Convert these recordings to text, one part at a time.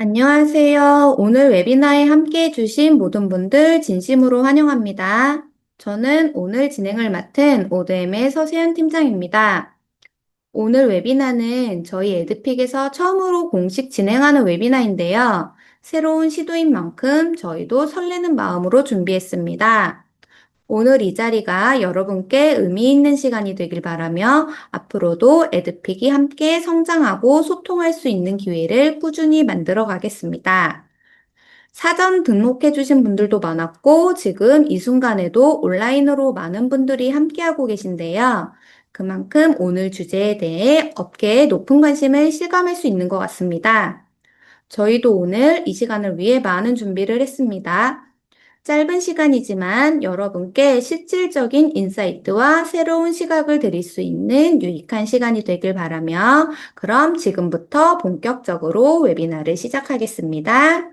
안녕하세요. 오늘 웨비나에 함께 해주신 모든 분들 진심으로 환영합니다. 저는 오늘 진행을 맡은 오드엠의 서세현 팀장입니다. 오늘 웨비나는 저희 에드픽에서 처음으로 공식 진행하는 웨비나인데요. 새로운 시도인 만큼 저희도 설레는 마음으로 준비했습니다. 오늘 이 자리가 여러분께 의미 있는 시간이 되길 바라며 앞으로도 에드픽이 함께 성장하고 소통할 수 있는 기회를 꾸준히 만들어 가겠습니다. 사전 등록해 주신 분들도 많았고 지금 이 순간에도 온라인으로 많은 분들이 함께하고 계신데요. 그만큼 오늘 주제에 대해 업계의 높은 관심을 실감할 수 있는 것 같습니다. 저희도 오늘 이 시간을 위해 많은 준비를 했습니다. 짧은 시간이지만 여러분께 실질적인 인사이트와 새로운 시각을 드릴 수 있는 유익한 시간이 되길 바라며 그럼 지금부터 본격적으로 웨비나를 시작하겠습니다.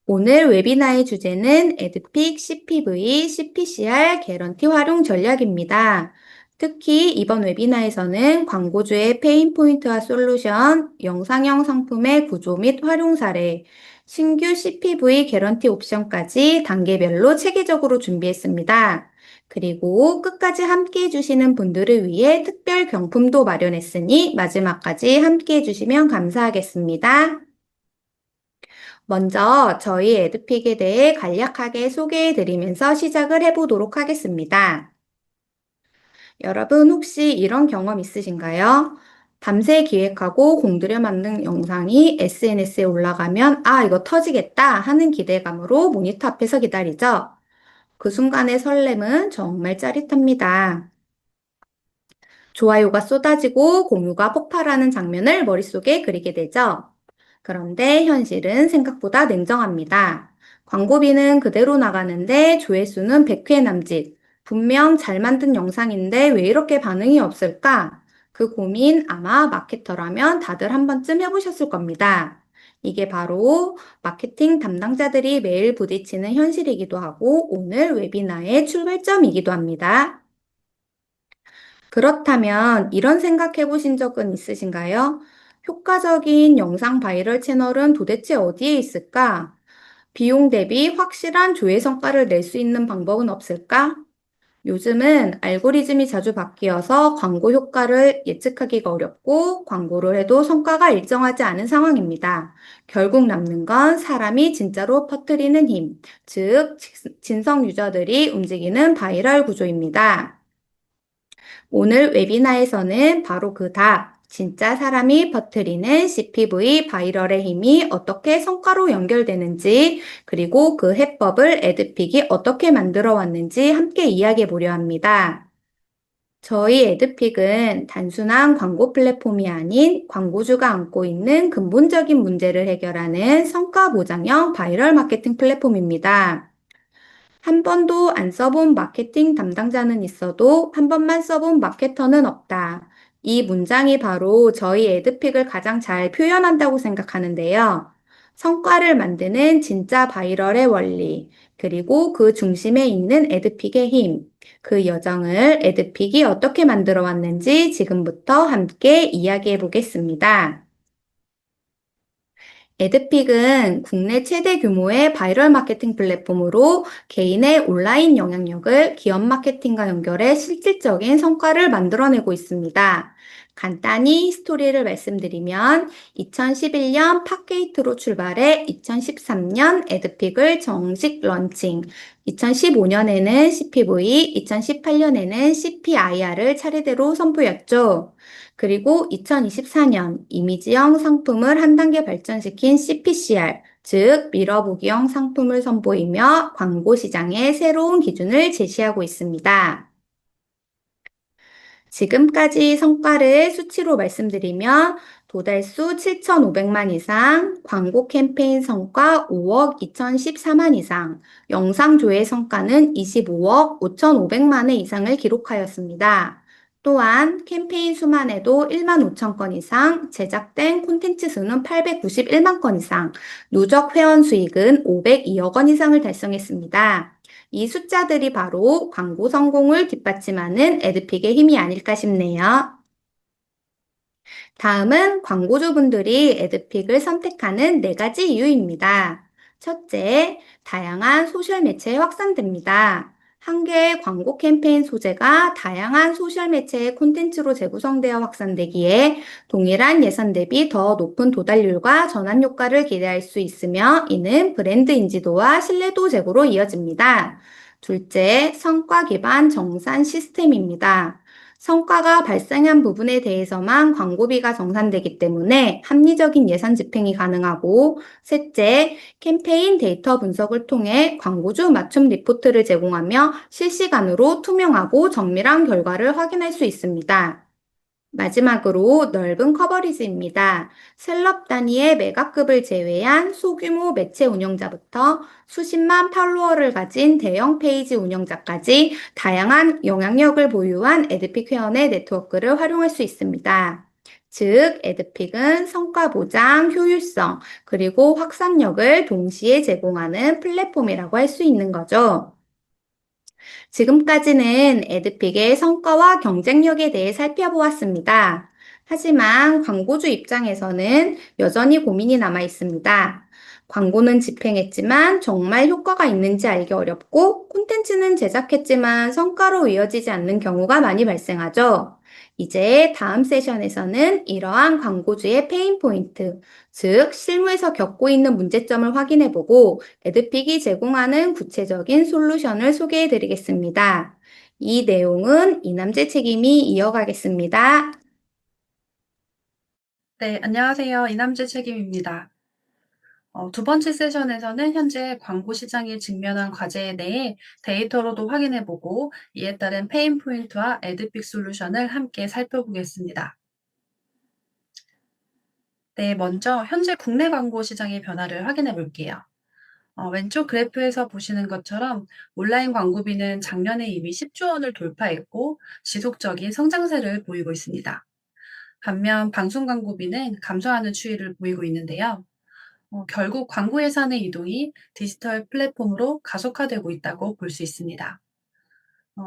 오늘 웨비나의 주제는 에드픽 CPV, CPCR 개런티 활용 전략입니다. 특히 이번 웨비나에서는 광고주의 페인 포인트와 솔루션, 영상형 상품의 구조 및 활용 사례, 신규 CPV 개런티 옵션까지 단계별로 체계적으로 준비했습니다. 그리고 끝까지 함께 해주시는 분들을 위해 특별 경품도 마련했으니 마지막까지 함께 해주시면 감사하겠습니다. 먼저 저희 에드픽에 대해 간략하게 소개해드리면서 시작을 해보도록 하겠습니다. 여러분 혹시 이런 경험 있으신가요? 밤새 기획하고 공들여 만든 영상이 SNS에 올라가면 이거 터지겠다 하는 기대감으로 모니터 앞에서 기다리죠. 그 순간의 설렘은 정말 짜릿합니다. 좋아요가 쏟아지고 공유가 폭발하는 장면을 머릿속에 그리게 되죠. 그런데 현실은 생각보다 냉정합니다. 광고비는 그대로 나가는데 조회수는 100회 남짓. 분명 잘 만든 영상인데 왜 이렇게 반응이 없을까? 그 고민 아마 마케터라면 다들 한 번쯤 해보셨을 겁니다. 이게 바로 마케팅 담당자들이 매일 부딪히는 현실이기도 하고 오늘 웨비나의 출발점이기도 합니다. 그렇다면 이런 생각해 보신 적은 있으신가요? 효과적인 영상 바이럴 채널은 도대체 어디에 있을까? 비용 대비 확실한 조회 성과를 낼 수 있는 방법은 없을까? 요즘은 알고리즘이 자주 바뀌어서 광고 효과를 예측하기가 어렵고 광고를 해도 성과가 일정하지 않은 상황입니다. 결국 남는 건 사람이 진짜로 퍼뜨리는 힘, 즉 진성 유저들이 움직이는 바이럴 구조입니다. 오늘 웨비나에서는 바로 그 답, 진짜 사람이 퍼뜨리는 CPV 바이럴의 힘이 어떻게 성과로 연결되는지, 그리고 그 해법을 에드픽이 어떻게 만들어 왔는지 함께 이야기해 보려 합니다. 저희 에드픽은 단순한 광고 플랫폼이 아닌 광고주가 안고 있는 근본적인 문제를 해결하는 성과 보장형 바이럴 마케팅 플랫폼입니다. 한 번도 안 써본 마케팅 담당자는 있어도 한 번만 써본 마케터는 없다. 이 문장이 바로 저희 에드픽을 가장 잘 표현한다고 생각하는데요. 성과를 만드는 진짜 바이럴의 원리, 그리고 그 중심에 있는 에드픽의 힘, 그 여정을 에드픽이 어떻게 만들어 왔는지 지금부터 함께 이야기해 보겠습니다. 에드픽은 국내 최대 규모의 바이럴 마케팅 플랫폼으로 개인의 온라인 영향력을 기업 마케팅과 연결해 실질적인 성과를 만들어내고 있습니다. 간단히 스토리를 말씀드리면 2011년 팟게이트로 출발해 2013년 에드픽을 정식 런칭, 2015년에는 CPV, 2018년에는 CPIR을 차례대로 선보였죠. 그리고 2024년 이미지형 상품을 한 단계 발전시킨 CPCR, 즉 밀어보기형 상품을 선보이며 광고 시장의 새로운 기준을 제시하고 있습니다. 지금까지 성과를 수치로 말씀드리면 도달수 7,500만 이상, 광고 캠페인 성과 5억 2,014만 이상, 영상 조회 성과는 25억 5,500만 회 이상을 기록하였습니다. 또한 캠페인 수만 해도 1만 5천 건 이상, 제작된 콘텐츠 수는 891만 건 이상, 누적 회원 수익은 502억 원 이상을 달성했습니다. 이 숫자들이 바로 광고 성공을 뒷받침하는 에드픽의 힘이 아닐까 싶네요. 다음은 광고주분들이 에드픽을 선택하는 네 가지 이유입니다. 첫째, 다양한 소셜 매체에 확산됩니다. 한 개의 광고 캠페인 소재가 다양한 소셜 매체의 콘텐츠로 재구성되어 확산되기에 동일한 예산 대비 더 높은 도달률과 전환 효과를 기대할 수 있으며 이는 브랜드 인지도와 신뢰도 제고로 이어집니다. 둘째, 성과 기반 정산 시스템입니다. 성과가 발생한 부분에 대해서만 광고비가 정산되기 때문에 합리적인 예산 집행이 가능하고, 셋째, 캠페인 데이터 분석을 통해 광고주 맞춤 리포트를 제공하며 실시간으로 투명하고 정밀한 결과를 확인할 수 있습니다. 마지막으로 넓은 커버리지입니다. 셀럽 단위의 메가급을 제외한 소규모 매체 운영자부터 수십만 팔로워를 가진 대형 페이지 운영자까지 다양한 영향력을 보유한 에드픽 회원의 네트워크를 활용할 수 있습니다. 즉, 에드픽은 성과 보장, 효율성, 그리고 확산력을 동시에 제공하는 플랫폼이라고 할 수 있는 거죠. 지금까지는 에드픽의 성과와 경쟁력에 대해 살펴보았습니다. 하지만 광고주 입장에서는 여전히 고민이 남아 있습니다. 광고는 집행했지만 정말 효과가 있는지 알기 어렵고 콘텐츠는 제작했지만 성과로 이어지지 않는 경우가 많이 발생하죠. 이제 다음 세션에서는 이러한 광고주의 페인 포인트, 즉 실무에서 겪고 있는 문제점을 확인해보고 에드픽이 제공하는 구체적인 솔루션을 소개해 드리겠습니다. 이 내용은 이남재 책임이 이어가겠습니다. 네, 안녕하세요. 이남재 책임입니다. 두 번째 세션에서는 현재 광고 시장이 직면한 과제에 대해 데이터로도 확인해보고 이에 따른 페인 포인트와 에드픽 솔루션을 함께 살펴보겠습니다. 네, 먼저 현재 국내 광고 시장의 변화를 확인해 볼게요. 왼쪽 그래프에서 보시는 것처럼 온라인 광고비는 작년에 이미 10조 원을 돌파했고 지속적인 성장세를 보이고 있습니다. 반면 방송 광고비는 감소하는 추이를 보이고 있는데요. 결국 광고 예산의 이동이 디지털 플랫폼으로 가속화되고 있다고 볼 수 있습니다.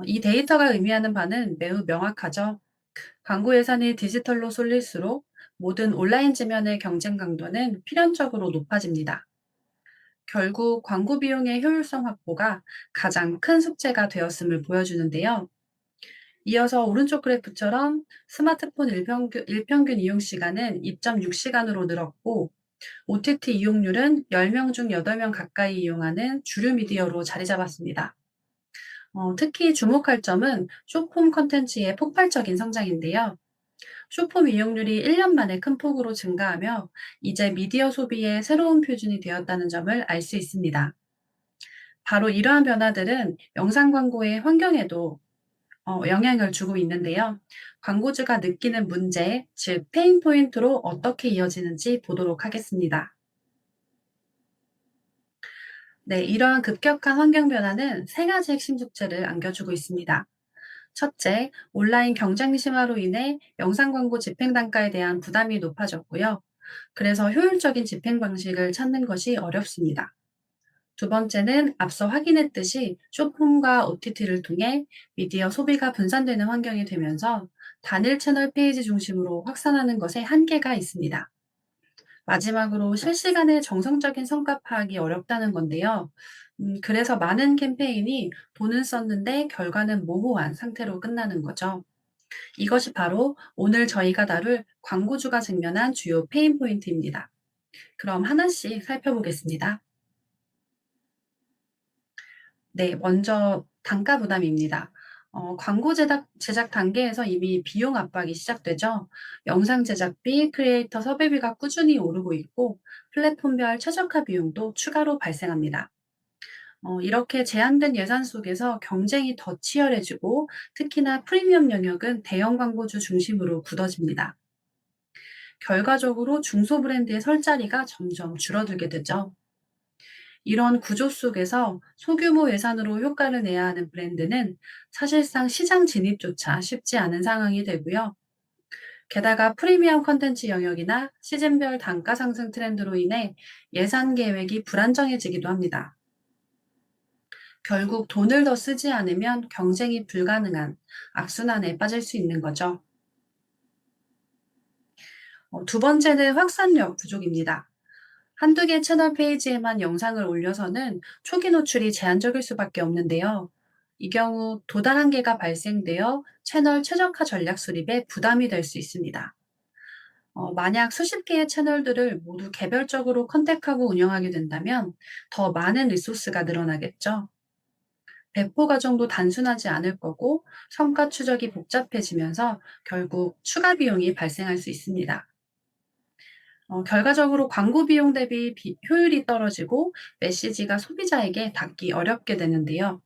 이 데이터가 의미하는 바는 매우 명확하죠. 광고 예산이 디지털로 쏠릴수록 모든 온라인 지면의 경쟁 강도는 필연적으로 높아집니다. 결국 광고 비용의 효율성 확보가 가장 큰 숙제가 되었음을 보여주는데요. 이어서 오른쪽 그래프처럼 스마트폰 일평균 이용 시간은 2.6시간으로 늘었고 OTT 이용률은 10명 중 8명 가까이 이용하는 주류 미디어로 자리 잡았습니다. 특히 주목할 점은 숏폼 콘텐츠의 폭발적인 성장인데요. 숏폼 이용률이 1년 만에 큰 폭으로 증가하며 이제 미디어 소비의 새로운 표준이 되었다는 점을 알 수 있습니다. 바로 이러한 변화들은 영상 광고의 환경에도 영향을 주고 있는데요. 광고주가 느끼는 문제, 즉 페인 포인트로 어떻게 이어지는지 보도록 하겠습니다. 네, 이러한 급격한 환경 변화는 세 가지 핵심 숙제를 안겨주고 있습니다. 첫째, 온라인 경쟁 심화로 인해 영상 광고 집행 단가에 대한 부담이 높아졌고요. 그래서 효율적인 집행 방식을 찾는 것이 어렵습니다. 두 번째는 앞서 확인했듯이 쇼폼과 OTT를 통해 미디어 소비가 분산되는 환경이 되면서 단일 채널 페이지 중심으로 확산하는 것에 한계가 있습니다. 마지막으로 실시간의 정성적인 성과 파악이 어렵다는 건데요. 그래서 많은 캠페인이 돈은 썼는데 결과는 모호한 상태로 끝나는 거죠. 이것이 바로 오늘 저희가 다룰 광고주가 직면한 주요 페인 포인트입니다. 그럼 하나씩 살펴보겠습니다. 네, 먼저 단가 부담입니다. 광고 제작 단계에서 이미 비용 압박이 시작되죠. 영상 제작비, 크리에이터 섭외비가 꾸준히 오르고 있고 플랫폼별 최적화 비용도 추가로 발생합니다. 이렇게 제한된 예산 속에서 경쟁이 더 치열해지고 특히나 프리미엄 영역은 대형 광고주 중심으로 굳어집니다. 결과적으로 중소 브랜드의 설 자리가 점점 줄어들게 되죠. 이런 구조 속에서 소규모 예산으로 효과를 내야 하는 브랜드는 사실상 시장 진입조차 쉽지 않은 상황이 되고요. 게다가 프리미엄 콘텐츠 영역이나 시즌별 단가 상승 트렌드로 인해 예산 계획이 불안정해지기도 합니다. 결국 돈을 더 쓰지 않으면 경쟁이 불가능한 악순환에 빠질 수 있는 거죠. 두 번째는 확산력 부족입니다. 한두 개 채널 페이지에만 영상을 올려서는 초기 노출이 제한적일 수밖에 없는데요. 이 경우 도달 한계가 발생되어 채널 최적화 전략 수립에 부담이 될 수 있습니다. 만약 수십 개의 채널들을 모두 개별적으로 컨택하고 운영하게 된다면 더 많은 리소스가 늘어나겠죠. 배포 과정도 단순하지 않을 거고 성과 추적이 복잡해지면서 결국 추가 비용이 발생할 수 있습니다. 결과적으로 광고 비용 대비 효율이 떨어지고 메시지가 소비자에게 닿기 어렵게 되는데요.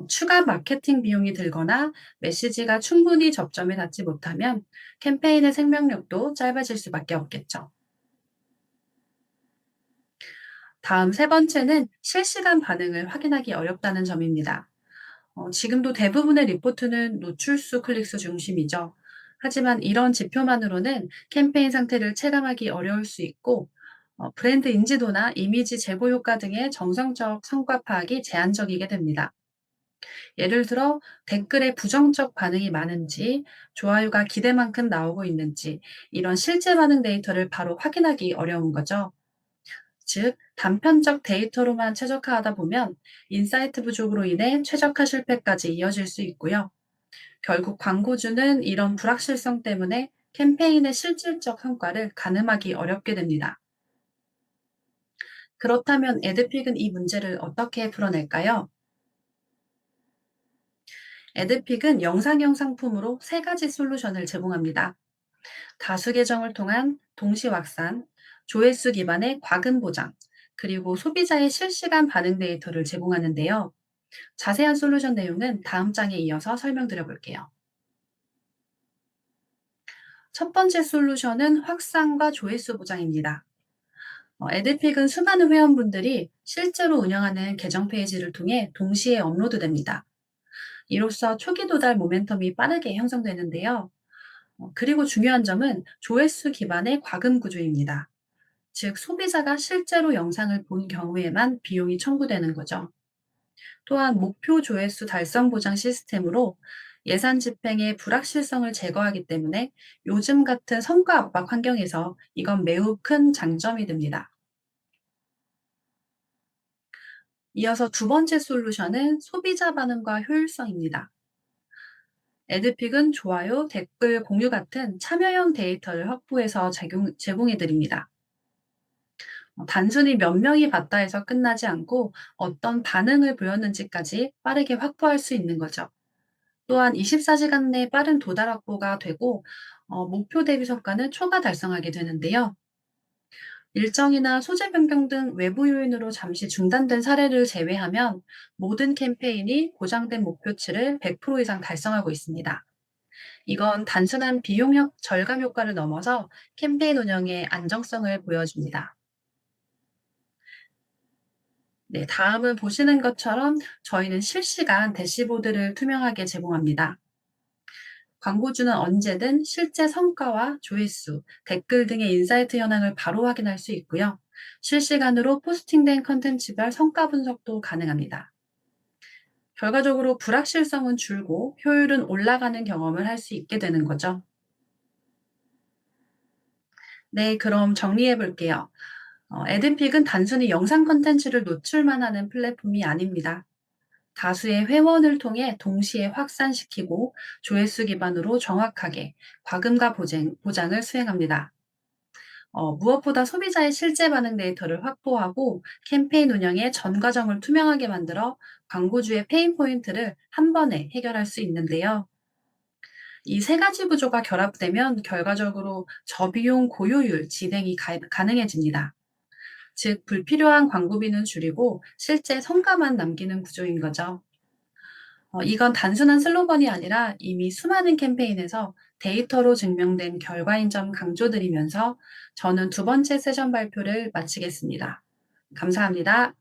추가 마케팅 비용이 들거나 메시지가 충분히 접점에 닿지 못하면 캠페인의 생명력도 짧아질 수밖에 없겠죠. 다음 세 번째는 실시간 반응을 확인하기 어렵다는 점입니다. 지금도 대부분의 리포트는 노출수, 클릭수 중심이죠. 하지만 이런 지표만으로는 캠페인 상태를 체감하기 어려울 수 있고, 브랜드 인지도나 이미지 제고 효과 등의 정성적 성과 파악이 제한적이게 됩니다. 예를 들어 댓글에 부정적 반응이 많은지, 좋아요가 기대만큼 나오고 있는지, 이런 실제 반응 데이터를 바로 확인하기 어려운 거죠. 즉, 단편적 데이터로만 최적화하다 보면 인사이트 부족으로 인해 최적화 실패까지 이어질 수 있고요. 결국 광고주는 이런 불확실성 때문에 캠페인의 실질적 성과를 가늠하기 어렵게 됩니다. 그렇다면 에드픽은 이 문제를 어떻게 풀어낼까요? 에드픽은 영상형 상품으로 세 가지 솔루션을 제공합니다. 다수 계정을 통한 동시 확산, 조회수 기반의 과금 보장, 그리고 소비자의 실시간 반응 데이터를 제공하는데요. 자세한 솔루션 내용은 다음 장에 이어서 설명드려 볼게요. 첫 번째 솔루션은 확산과 조회수 보장입니다. 에드픽은 수많은 회원분들이 실제로 운영하는 계정 페이지를 통해 동시에 업로드됩니다. 이로써 초기 도달 모멘텀이 빠르게 형성되는데요. 그리고 중요한 점은 조회수 기반의 과금 구조입니다. 즉, 소비자가 실제로 영상을 본 경우에만 비용이 청구되는 거죠. 또한 목표 조회수 달성 보장 시스템으로 예산 집행의 불확실성을 제거하기 때문에 요즘 같은 성과 압박 환경에서 이건 매우 큰 장점이 됩니다. 이어서 두 번째 솔루션은 소비자 반응과 효율성입니다. 에드픽은 좋아요, 댓글, 공유 같은 참여형 데이터를 확보해서 제공해 드립니다. 단순히 몇 명이 봤다 해서 끝나지 않고 어떤 반응을 보였는지까지 빠르게 확보할 수 있는 거죠. 또한 24시간 내 빠른 도달 확보가 되고 목표 대비 성과는 초과 달성하게 되는데요. 일정이나 소재 변경 등 외부 요인으로 잠시 중단된 사례를 제외하면 모든 캠페인이 고정된 목표치를 100% 이상 달성하고 있습니다. 이건 단순한 비용 절감 효과를 넘어서 캠페인 운영의 안정성을 보여줍니다. 네, 다음은 보시는 것처럼 저희는 실시간 대시보드를 투명하게 제공합니다. 광고주는 언제든 실제 성과와 조회수, 댓글 등의 인사이트 현황을 바로 확인할 수 있고요. 실시간으로 포스팅된 컨텐츠별 성과 분석도 가능합니다. 결과적으로 불확실성은 줄고 효율은 올라가는 경험을 할 수 있게 되는 거죠. 네, 그럼 정리해 볼게요. 에드픽은 단순히 영상 컨텐츠를 노출만 하는 플랫폼이 아닙니다. 다수의 회원을 통해 동시에 확산시키고 조회수 기반으로 정확하게 과금과 보장을 수행합니다. 무엇보다 소비자의 실제 반응 데이터를 확보하고 캠페인 운영의 전 과정을 투명하게 만들어 광고주의 페인 포인트를 한 번에 해결할 수 있는데요. 이 세 가지 구조가 결합되면 결과적으로 저비용 고효율 진행이 가능해집니다. 즉, 불필요한 광고비는 줄이고 실제 성과만 남기는 구조인 거죠. 이건 단순한 슬로건이 아니라 이미 수많은 캠페인에서 데이터로 증명된 결과인 점 강조드리면서 저는 두 번째 세션 발표를 마치겠습니다. 감사합니다.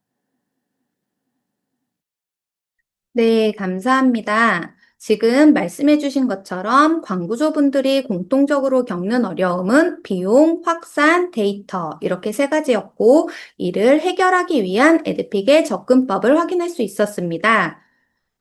네, 감사합니다. 지금 말씀해 주신 것처럼 광고주분들이 공통적으로 겪는 어려움은 비용, 확산, 데이터 이렇게 세 가지였고 이를 해결하기 위한 에드픽의 접근법을 확인할 수 있었습니다.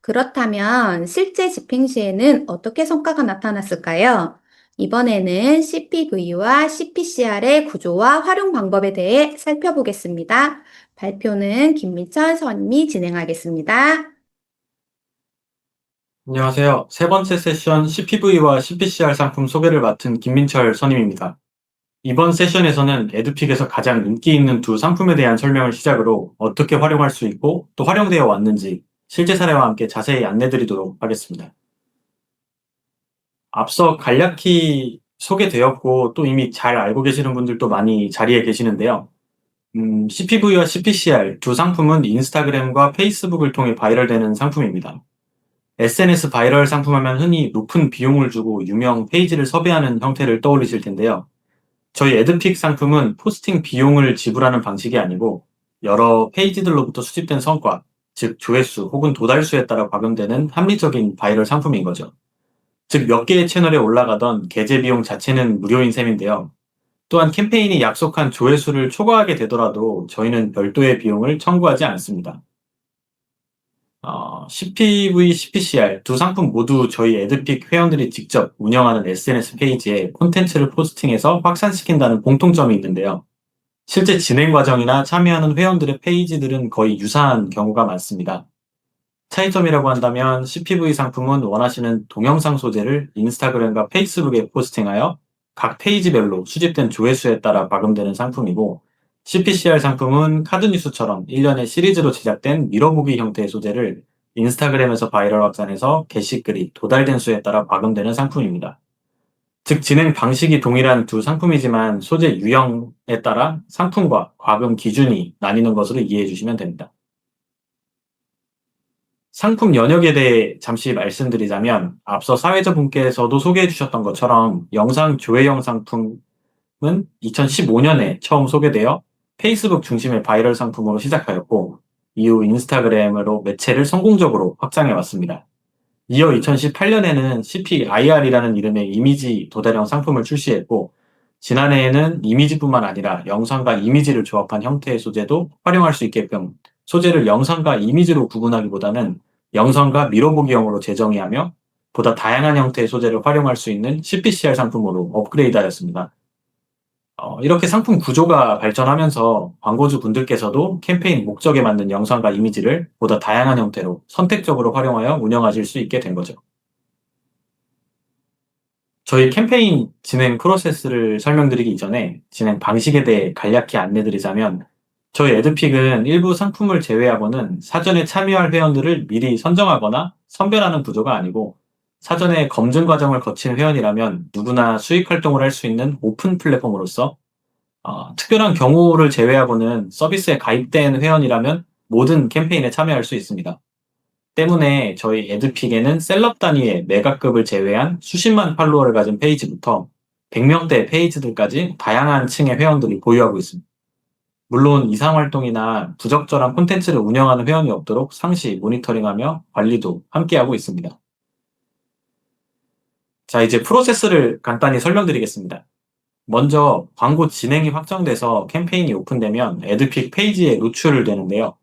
그렇다면 실제 집행 시에는 어떻게 성과가 나타났을까요? 이번에는 CPV와 CPCR의 구조와 활용 방법에 대해 살펴보겠습니다. 발표는 김민철 선임이 진행하겠습니다. 안녕하세요. 세 번째 세션 CPV와 CPCR 상품 소개를 맡은 김민철 선임입니다. 이번 세션에서는 에듀픽에서 가장 인기 있는 두 상품에 대한 설명을 시작으로 어떻게 활용할 수 있고 또 활용되어 왔는지 실제 사례와 함께 자세히 안내드리도록 하겠습니다. 앞서 간략히 소개되었고 또 이미 잘 알고 계시는 분들도 많이 자리에 계시는데요. CPV와 CPCR 두 상품은 인스타그램과 페이스북을 통해 바이럴되는 상품입니다. SNS 바이럴 상품하면 흔히 높은 비용을 주고 유명 페이지를 섭외하는 형태를 떠올리실 텐데요. 저희 에드픽 상품은 포스팅 비용을 지불하는 방식이 아니고 여러 페이지들로부터 수집된 성과, 즉 조회수 혹은 도달수에 따라 과금되는 합리적인 바이럴 상품인 거죠. 즉 몇 개의 채널에 올라가던 게재 비용 자체는 무료인 셈인데요. 또한 캠페인이 약속한 조회수를 초과하게 되더라도 저희는 별도의 비용을 청구하지 않습니다. CPV, CPCR 두 상품 모두 저희 에드픽 회원들이 직접 운영하는 SNS 페이지에 콘텐츠를 포스팅해서 확산시킨다는 공통점이 있는데요. 실제 진행 과정이나 참여하는 회원들의 페이지들은 거의 유사한 경우가 많습니다. 차이점이라고 한다면 CPV 상품은 원하시는 동영상 소재를 인스타그램과 페이스북에 포스팅하여 각 페이지별로 수집된 조회수에 따라 과금되는 상품이고, CPCR 상품은 카드뉴스처럼 1년의 시리즈로 제작된 미러보기 형태의 소재를 인스타그램에서 바이럴 확산해서 게시글이 도달된 수에 따라 과금되는 상품입니다. 즉 진행 방식이 동일한 두 상품이지만 소재 유형에 따라 상품과 과금 기준이 나뉘는 것으로 이해해 주시면 됩니다. 상품 연역에 대해 잠시 말씀드리자면 앞서 사회자분께서도 소개해 주셨던 것처럼 영상 조회형 상품은 2015년에 처음 소개되어 페이스북 중심의 바이럴 상품으로 시작하였고 이후 인스타그램으로 매체를 성공적으로 확장해 왔습니다. 이어 2018년에는 CPIR이라는 이름의 이미지 도달형 상품을 출시했고 지난해에는 이미지뿐만 아니라 영상과 이미지를 조합한 형태의 소재도 활용할 수 있게끔 소재를 영상과 이미지로 구분하기보다는 영상과 미러보기형으로 재정의하며 보다 다양한 형태의 소재를 활용할 수 있는 CPCR 상품으로 업그레이드하였습니다. 이렇게 상품 구조가 발전하면서 광고주 분들께서도 캠페인 목적에 맞는 영상과 이미지를 보다 다양한 형태로 선택적으로 활용하여 운영하실 수 있게 된 거죠. 저희 캠페인 진행 프로세스를 설명드리기 이전에 진행 방식에 대해 간략히 안내드리자면 저희 에드픽은 일부 상품을 제외하고는 사전에 참여할 회원들을 미리 선정하거나 선별하는 구조가 아니고 사전에 검증 과정을 거친 회원이라면 누구나 수익 활동을 할 수 있는 오픈 플랫폼으로서 특별한 경우를 제외하고는 서비스에 가입된 회원이라면 모든 캠페인에 참여할 수 있습니다. 때문에 저희 에드픽에는 셀럽 단위의 메가급을 제외한 수십만 팔로워를 가진 페이지부터 100명대 페이지들까지 다양한 층의 회원들이 보유하고 있습니다. 물론 이상 활동이나 부적절한 콘텐츠를 운영하는 회원이 없도록 상시 모니터링하며 관리도 함께하고 있습니다. 자, 이제 프로세스를 간단히 설명드리겠습니다. 먼저 광고 진행이 확정돼서 캠페인이 오픈되면 에드픽 페이지에 노출을 되는데요.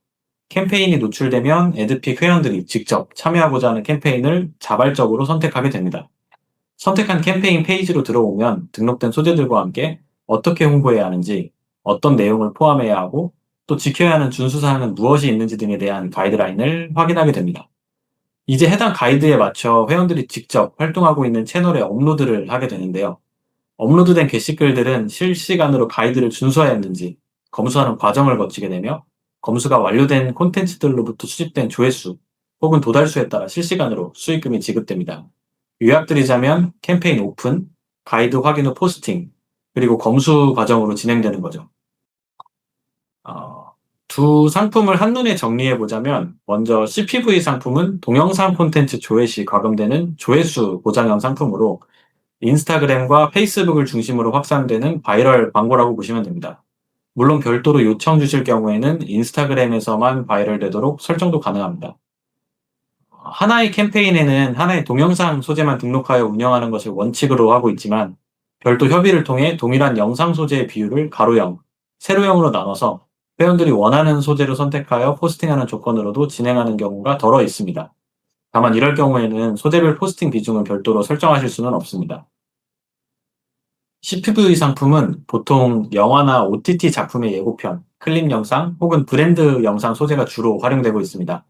캠페인이 노출되면 에드픽 회원들이 직접 참여하고자 하는 캠페인을 자발적으로 선택하게 됩니다. 선택한 캠페인 페이지로 들어오면 등록된 소재들과 함께 어떻게 홍보해야 하는지, 어떤 내용을 포함해야 하고, 또 지켜야 하는 준수사항은 무엇이 있는지 등에 대한 가이드라인을 확인하게 됩니다. 이제 해당 가이드에 맞춰 회원들이 직접 활동하고 있는 채널에 업로드를 하게 되는데요. 업로드된 게시글들은 실시간으로 가이드를 준수하였는지 검수하는 과정을 거치게 되며 검수가 완료된 콘텐츠들로부터 수집된 조회수 혹은 도달수에 따라 실시간으로 수익금이 지급됩니다. 요약드리자면 캠페인 오픈, 가이드 확인 후 포스팅, 그리고 검수 과정으로 진행되는 거죠. 두 상품을 한눈에 정리해보자면 먼저 CPV 상품은 동영상 콘텐츠 조회 시 과금되는 조회수 보장형 상품으로 인스타그램과 페이스북을 중심으로 확산되는 바이럴 광고라고 보시면 됩니다. 물론 별도로 요청 주실 경우에는 인스타그램에서만 바이럴되도록 설정도 가능합니다. 하나의 캠페인에는 하나의 동영상 소재만 등록하여 운영하는 것을 원칙으로 하고 있지만 별도 협의를 통해 동일한 영상 소재의 비율을 가로형, 세로형으로 나눠서 회원들이 원하는 소재를 선택하여 포스팅하는 조건으로도 진행하는 경우가 덜어 있습니다. 다만 이럴 경우에는 소재별 포스팅 비중을 별도로 설정하실 수는 없습니다. CPV 상품은 보통 영화나 OTT 작품의 예고편, 클립 영상 혹은 브랜드 영상 소재가 주로 활용되고 있습니다.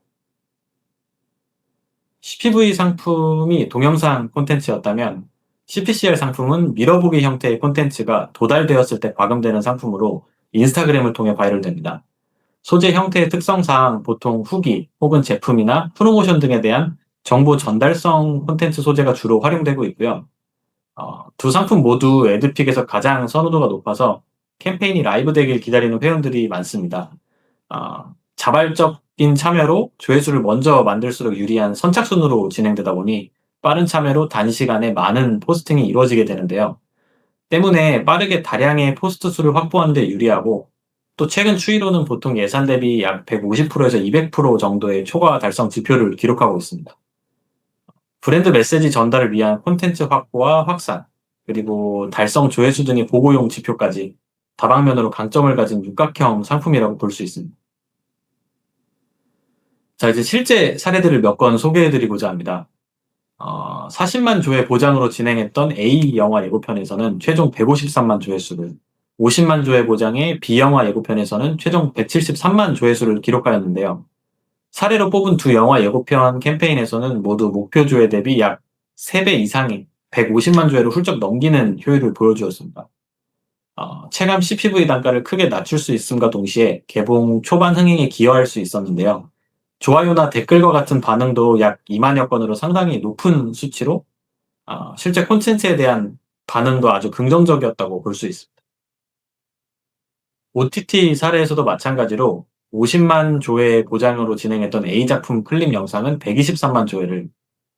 CPV 상품이 동영상 콘텐츠였다면 CPCR 상품은 밀어보기 형태의 콘텐츠가 도달되었을 때 과금되는 상품으로 인스타그램을 통해 바이럴됩니다. 소재 형태의 특성상 보통 후기 혹은 제품이나 프로모션 등에 대한 정보 전달성 콘텐츠 소재가 주로 활용되고 있고요. 두 상품 모두 에드픽에서 가장 선호도가 높아서 캠페인이 라이브 되길 기다리는 회원들이 많습니다. 자발적인 참여로 조회수를 먼저 만들수록 유리한 선착순으로 진행되다 보니 빠른 참여로 단시간에 많은 포스팅이 이루어지게 되는데요. 때문에 빠르게 다량의 포스트 수를 확보하는 데 유리하고 또 최근 추이로는 보통 예산 대비 약 150%에서 200% 정도의 초과 달성 지표를 기록하고 있습니다. 브랜드 메시지 전달을 위한 콘텐츠 확보와 확산, 그리고 달성 조회수 등의 보고용 지표까지 다방면으로 강점을 가진 육각형 상품이라고 볼 수 있습니다. 자, 이제 실제 사례들을 몇 건 소개해드리고자 합니다. 40만 조회 보장으로 진행했던 A 영화 예고편에서는 최종 153만 조회수를, 50만 조회 보장의 B 영화 예고편에서는 최종 173만 조회수를 기록하였는데요. 사례로 뽑은 두 영화 예고편 캠페인에서는 모두 목표 조회 대비 약 3배 이상의 150만 조회를 훌쩍 넘기는 효율을 보여주었습니다. 체감 CPV 단가를 크게 낮출 수 있음과 동시에 개봉 초반 흥행에 기여할 수 있었는데요. 좋아요나 댓글과 같은 반응도 약 2만여 건으로 상당히 높은 수치로 실제 콘텐츠에 대한 반응도 아주 긍정적이었다고 볼 수 있습니다. OTT 사례에서도 마찬가지로 50만 조회 보장으로 진행했던 A 작품 클립 영상은 123만 조회를,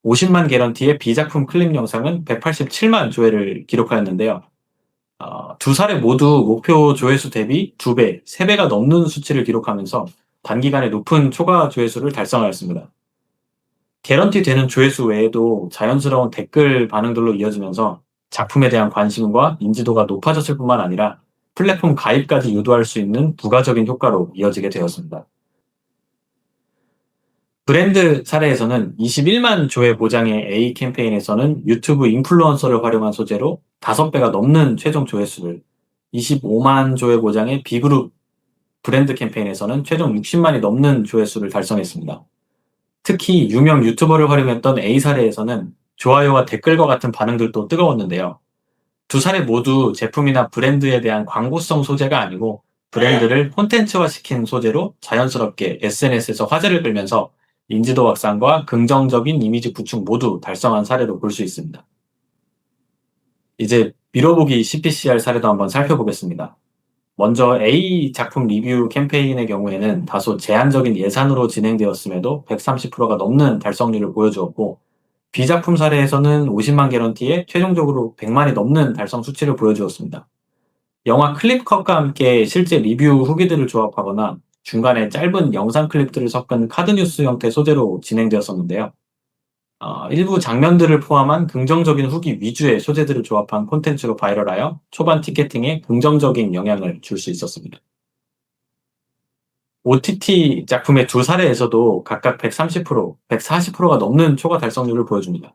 50만 개런티의 B 작품 클립 영상은 187만 조회를 기록하였는데요. 두 사례 모두 목표 조회수 대비 2배, 3배가 넘는 수치를 기록하면서 단기간에 높은 초과 조회수를 달성하였습니다. 개런티 되는 조회수 외에도 자연스러운 댓글 반응들로 이어지면서 작품에 대한 관심과 인지도가 높아졌을 뿐만 아니라 플랫폼 가입까지 유도할 수 있는 부가적인 효과로 이어지게 되었습니다. 브랜드 사례에서는 21만 조회 보장의 A 캠페인에서는 유튜브 인플루언서를 활용한 소재로 5배가 넘는 최종 조회수를, 25만 조회 보장의 B그룹 브랜드 캠페인에서는 최종 60만이 넘는 조회수를 달성했습니다. 특히 유명 유튜버를 활용했던 A 사례에서는 좋아요와 댓글과 같은 반응들도 뜨거웠는데요. 두 사례 모두 제품이나 브랜드에 대한 광고성 소재가 아니고 브랜드를 콘텐츠화시킨 소재로 자연스럽게 SNS에서 화제를 끌면서 인지도 확산과 긍정적인 이미지 구축 모두 달성한 사례로 볼 수 있습니다. 이제 밀어보기 CPCR 사례도 한번 살펴보겠습니다. 먼저 A 작품 리뷰 캠페인의 경우에는 다소 제한적인 예산으로 진행되었음에도 130%가 넘는 달성률을 보여주었고, B 작품 사례에서는 50만 개런티에 최종적으로 100만이 넘는 달성 수치를 보여주었습니다. 영화 클립컷과 함께 실제 리뷰 후기들을 조합하거나 중간에 짧은 영상 클립들을 섞은 카드뉴스 형태 소재로 진행되었었는데요. 일부 장면들을 포함한 긍정적인 후기 위주의 소재들을 조합한 콘텐츠로 바이럴하여 초반 티켓팅에 긍정적인 영향을 줄 수 있었습니다. OTT 작품의 두 사례에서도 각각 130%, 140%가 넘는 초과 달성률을 보여줍니다.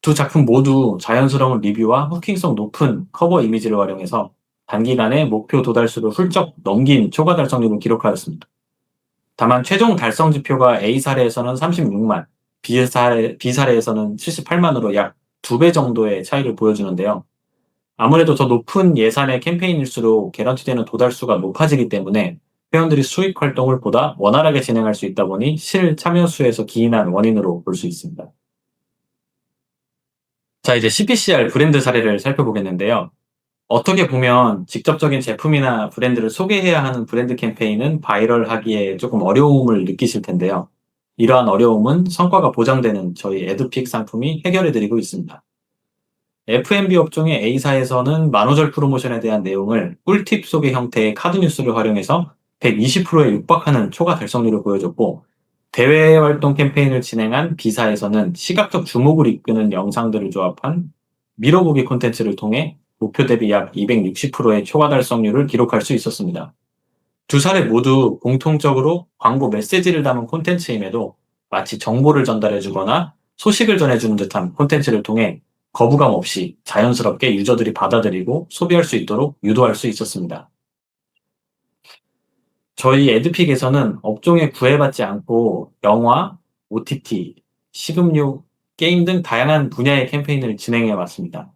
두 작품 모두 자연스러운 리뷰와 후킹성 높은 커버 이미지를 활용해서 단기간에 목표 도달수를 훌쩍 넘긴 초과 달성률을 기록하였습니다. 다만 최종 달성 지표가 A 사례에서는 36만, B 사례에서는 78만으로 약 2배 정도의 차이를 보여주는데요. 아무래도 더 높은 예산의 캠페인일수록 개런티되는 도달수가 높아지기 때문에 회원들이 수익 활동을 보다 원활하게 진행할 수 있다 보니 실 참여 수에서 기인한 원인으로 볼 수 있습니다. 자, 이제 CPCR 브랜드 사례를 살펴보겠는데요. 어떻게 보면 직접적인 제품이나 브랜드를 소개해야 하는 브랜드 캠페인은 바이럴하기에 조금 어려움을 느끼실 텐데요. 이러한 어려움은 성과가 보장되는 저희 에드픽 상품이 해결해드리고 있습니다. F&B 업종의 A사에서는 만우절 프로모션에 대한 내용을 꿀팁 소개 형태의 카드뉴스를 활용해서 120%에 육박하는 초과 달성률을 보여줬고, 대외 활동 캠페인을 진행한 B사에서는 시각적 주목을 이끄는 영상들을 조합한 밀어보기 콘텐츠를 통해 목표 대비 약 260%의 초과 달성률을 기록할 수 있었습니다. 두 사례 모두 공통적으로 광고 메시지를 담은 콘텐츠임에도 마치 정보를 전달해주거나 소식을 전해주는 듯한 콘텐츠를 통해 거부감 없이 자연스럽게 유저들이 받아들이고 소비할 수 있도록 유도할 수 있었습니다. 저희 에드픽에서는 업종에 구애받지 않고 영화, OTT, 식음료, 게임 등 다양한 분야의 캠페인을 진행해 왔습니다.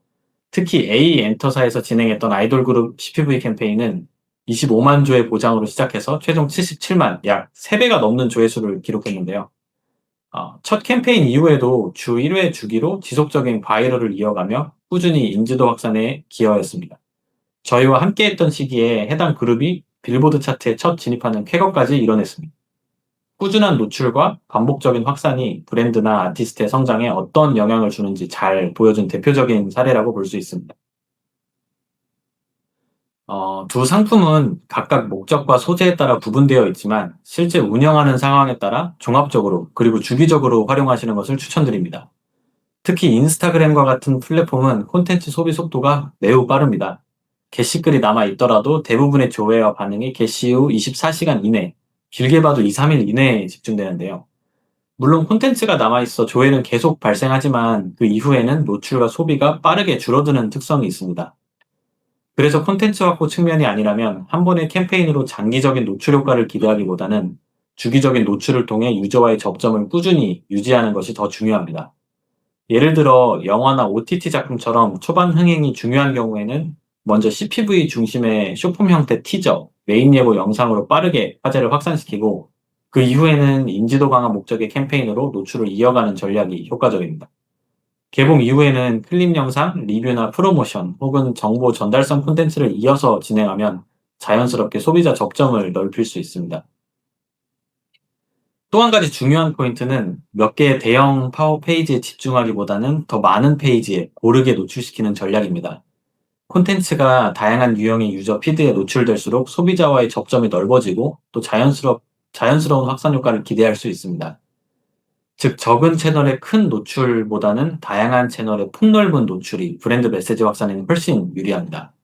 특히 A 엔터사에서 진행했던 아이돌 그룹 CPV 캠페인은 25만 조의 보장으로 시작해서 최종 77만, 약 3배가 넘는 조회수를 기록했는데요. 첫 캠페인 이후에도 주 1회 주기로 지속적인 바이럴을 이어가며 꾸준히 인지도 확산에 기여했습니다. 저희와 함께했던 시기에 해당 그룹이 빌보드 차트에 첫 진입하는 쾌거까지 이뤄냈습니다. 꾸준한 노출과 반복적인 확산이 브랜드나 아티스트의 성장에 어떤 영향을 주는지 잘 보여준 대표적인 사례라고 볼 수 있습니다. 두 상품은 각각 목적과 소재에 따라 구분되어 있지만 실제 운영하는 상황에 따라 종합적으로 그리고 주기적으로 활용하시는 것을 추천드립니다. 특히 인스타그램과 같은 플랫폼은 콘텐츠 소비 속도가 매우 빠릅니다. 게시글이 남아있더라도 대부분의 조회와 반응이 게시 후 24시간 이내, 길게 봐도 2, 3일 이내에 집중되는데요. 물론 콘텐츠가 남아있어 조회는 계속 발생하지만 그 이후에는 노출과 소비가 빠르게 줄어드는 특성이 있습니다. 그래서 콘텐츠 확보 측면이 아니라면 한 번의 캠페인으로 장기적인 노출 효과를 기대하기보다는 주기적인 노출을 통해 유저와의 접점을 꾸준히 유지하는 것이 더 중요합니다. 예를 들어 영화나 OTT 작품처럼 초반 흥행이 중요한 경우에는 먼저 CPV 중심의 쇼폼 형태 티저, 메인 예고 영상으로 빠르게 화제를 확산시키고 그 이후에는 인지도 강화 목적의 캠페인으로 노출을 이어가는 전략이 효과적입니다. 개봉 이후에는 클립 영상, 리뷰나 프로모션 혹은 정보 전달성 콘텐츠를 이어서 진행하면 자연스럽게 소비자 접점을 넓힐 수 있습니다. 또 한 가지 중요한 포인트는 몇 개의 대형 파워 페이지에 집중하기보다는 더 많은 페이지에 고르게 노출시키는 전략입니다. 콘텐츠가 다양한 유형의 유저 피드에 노출될수록 소비자와의 접점이 넓어지고 또 자연스러운 확산 효과를 기대할 수 있습니다. 즉, 적은 채널의 큰 노출보다는 다양한 채널의 폭넓은 노출이 브랜드 메시지 확산에는 훨씬 유리합니다.